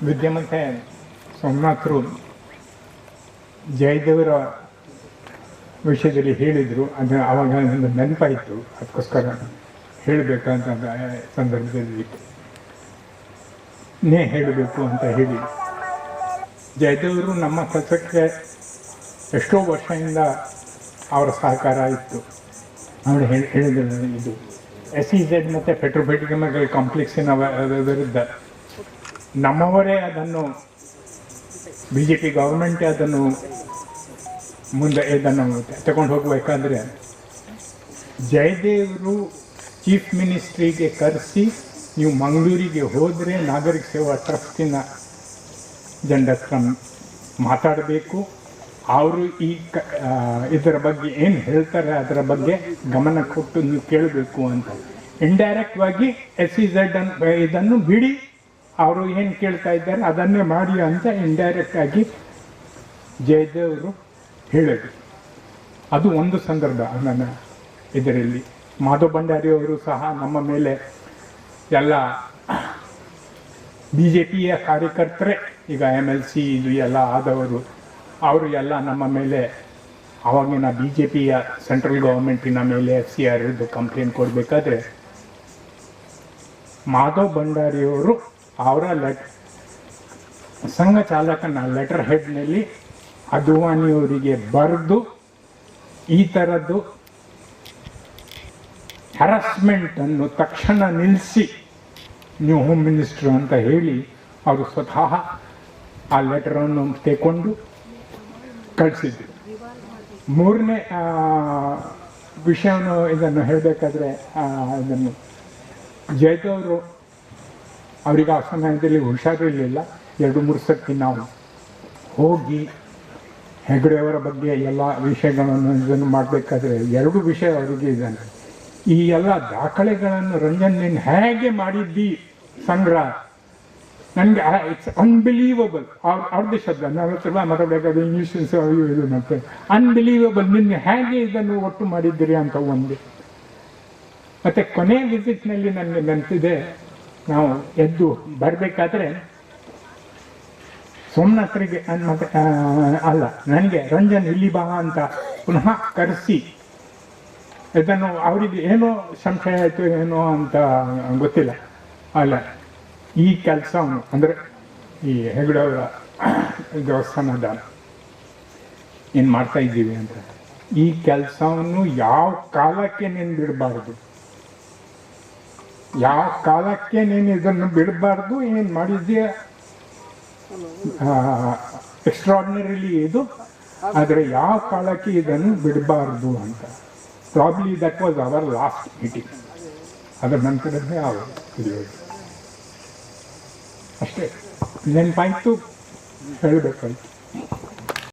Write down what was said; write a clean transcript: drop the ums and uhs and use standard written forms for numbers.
ವಿದ್ಯಾಮಂತೆ ಸೋಮನಾಥರು ಜಯದೇವರ ವಿಷಯದಲ್ಲಿ ಹೇಳಿದರು. ಅದು ಆವಾಗ ಒಂದು ನೆನಪಾಯಿತು, ಅದಕ್ಕೋಸ್ಕರ ಹೇಳಬೇಕಂತ ಸಂದರ್ಭದಲ್ಲಿ ಹೇಳಬೇಕು ಅಂತ ಹೇಳಿ. ಜಯದೇವರು ನಮ್ಮ ಕೆಲಸಕ್ಕೆ ಎಷ್ಟೋ ವರ್ಷದಿಂದ ಅವರ ಸಹಕಾರ ಇತ್ತು. ಅವರು ಹೇಳಿದ್ರು, ಇದು SEZ ಮತ್ತು ಪೆಟ್ರೋಕೆಮಿಕಲ್ ಕಾಂಪ್ಲೆಕ್ಸಿನ ವಿರುದ್ಧ ನಮ್ಮವರೇ ಅದನ್ನು BJP ಗೌರ್ಮೆಂಟೇ ಅದನ್ನು ಮುಂದೆ ಇದನ್ನು ತಗೊಂಡು ಹೋಗಬೇಕಾದ್ರೆ ಜಯದೇವರು ಚೀಫ್ ಮಿನಿಸ್ಟ್ರಿಗೆ ಕರೆಸಿ, ನೀವು ಮಂಗಳೂರಿಗೆ ಹೋದರೆ ನಾಗರಿಕ ಸೇವಾ ಟ್ರಸ್ಟಿನ ಜನರ ಹತ್ರ ಮಾತಾಡಬೇಕು, ಅವರು ಈ ಇದರ ಬಗ್ಗೆ ಏನು ಹೇಳ್ತಾರೆ ಅದರ ಬಗ್ಗೆ ಗಮನ ಕೊಟ್ಟು ನೀವು ಕೇಳಬೇಕು ಅಂತ. ಇಂಡೈರೆಕ್ಟ್ವಾಗಿ SEZ ಇದನ್ನು ಬಿಡಿ, ಅವರು ಏನು ಕೇಳ್ತಾ ಇದ್ದಾರೆ ಅದನ್ನೇ ಮಾಡಿ ಅಂತ ಇಂಡೈರೆಕ್ಟಾಗಿ ಜಯದೇವರು ಹೇಳಿದರು. ಅದು ಒಂದು ಸಂದರ್ಭ. ನನ್ನ ಇದರಲ್ಲಿ ಮಾಧವ್ ಭಂಡಾರಿಯವರು ಸಹ ನಮ್ಮ ಮೇಲೆ ಎಲ್ಲ BJPಯ ಕಾರ್ಯಕರ್ತರೇ, ಈಗ MLC ಇದು ಎಲ್ಲ ಆದವರು, ಅವರು ಎಲ್ಲ ನಮ್ಮ ಮೇಲೆ ಆವಾಗಿನ BJPಯ ಸೆಂಟ್ರಲ್ ಗೌರ್ಮೆಂಟಿನ ಮೇಲೆ FCR ಕಂಪ್ಲೇಂಟ್ ಕೊಡಬೇಕಾದ್ರೆ ಮಾಧವ್ ಭಂಡಾರಿಯವರು ಅವರ ಸಂಘ ಚಾಲಕನ ಲೆಟರ್ ಹೆಡ್ನಲ್ಲಿ ಅದ್ವಾನಿಯವರಿಗೆ ಬರೆದು ಈ ಥರದ್ದು ಹ್ಯಾರಸ್ಮೆಂಟನ್ನು ತಕ್ಷಣ ನಿಲ್ಲಿಸಿ ನೀವು ಹೋಮ್ ಮಿನಿಸ್ಟ್ರು ಅಂತ ಹೇಳಿ ಅವರು ಸ್ವತಃ ಆ ಲೆಟರನ್ನು ತೆಗೆದುಕೊಂಡು ಕಳಿಸಿದ್ರು. ಮೂರನೇ ವಿಷಯವನ್ನು ಇದನ್ನು ಹೇಳಬೇಕಾದ್ರೆ, ಇದನ್ನು ಜಯದೇವರು ಅವರಿಗೆ ಆ ಸಮಯದಲ್ಲಿ ಹುಷಾರಿರಲಿಲ್ಲ. 2-3 ಸರ್ತಿ ನಾವು ಹೋಗಿ ಹೆಗಡೆಯವರ ಬಗ್ಗೆ ಎಲ್ಲ ವಿಷಯಗಳನ್ನು ಇದನ್ನು ಮಾಡಬೇಕಾದ್ರೆ 2 ವಿಷಯ ಅವರಿಗೆ ಇದ್ದಾನೆ. ಈ ಎಲ್ಲ ದಾಖಲೆಗಳನ್ನು ರಂಜನ್ ನೀನು ಹೇಗೆ ಮಾಡಿದ್ದಿ ಸಂಗ್ರಹ, ನನಗೆ ಇಟ್ಸ್ ಅನ್ಬಿಲೀವಬಲ್. ಅವ್ರದ್ದೇ ಶಬ್ದ, ನಾವು ಹತ್ರ ಮಾತಾಡಬೇಕಾದ್ರೆ ಇಂಗ್ಲೀಷ್ ಇದು ಮತ್ತೆ ಅನ್ಬಿಲೀವಬಲ್, ನಿನ್ನೆ ಹೇಗೆ ಇದನ್ನು ಒಟ್ಟು ಮಾಡಿದ್ದೀರಿ ಅಂತ ಒಂದು. ಮತ್ತು ಕೊನೆ ವಿಸಿಟ್ನಲ್ಲಿ ನನಗೆ ನೆನಪಿದೆ, ನಾವು ಎದ್ದು ಬರಬೇಕಾದ್ರೆ ಸೋಮನಾಥರಿಗೆ ಅಲ್ಲ, ನನಗೆ ರಂಜನ್ ಇಲ್ಲಿ ಬಾ ಅಂತ ಪುನಃ ಕರೆಸಿ ಇದನ್ನು ಅವರಿಗೆ ಏನೋ ಸಂಶಯ ಆಯಿತು ಏನೋ ಅಂತ ಗೊತ್ತಿಲ್ಲ. ಅಲ್ಲ, ಈ ಕೆಲಸವನ್ನು ಅಂದರೆ ಈ ಹೆಗಡೆಯವರ ದೇವಸ್ಥಾನದ ಏನು ಮಾಡ್ತಾ ಇದ್ದೀವಿ ಅಂತ, ಈ ಕೆಲಸವನ್ನು ಯಾವ ಕಾಲಕ್ಕೆ ನೀನು ಬಿಡಬಾರ್ದು, ಯಾವ ಕಾಲಕ್ಕೆ ನೀನು ಇದನ್ನು ಬಿಡಬಾರ್ದು, ಏನು ಮಾಡಿದ್ದೀಯ ಎಕ್ಸ್ಟ್ರಾರ್ಡಿನರಿಲಿ ಇದು, ಆದರೆ ಯಾವ ಕಾಲಕ್ಕೆ ಇದನ್ನು ಬಿಡಬಾರ್ದು ಅಂತ. Probably that was our last meeting. ಅದರ ನಂತರನೇ ಅವರು ಅಷ್ಟೇ ನೆನಪಾಯಿತು, ಹೇಳಬೇಕಾಯ್ತು.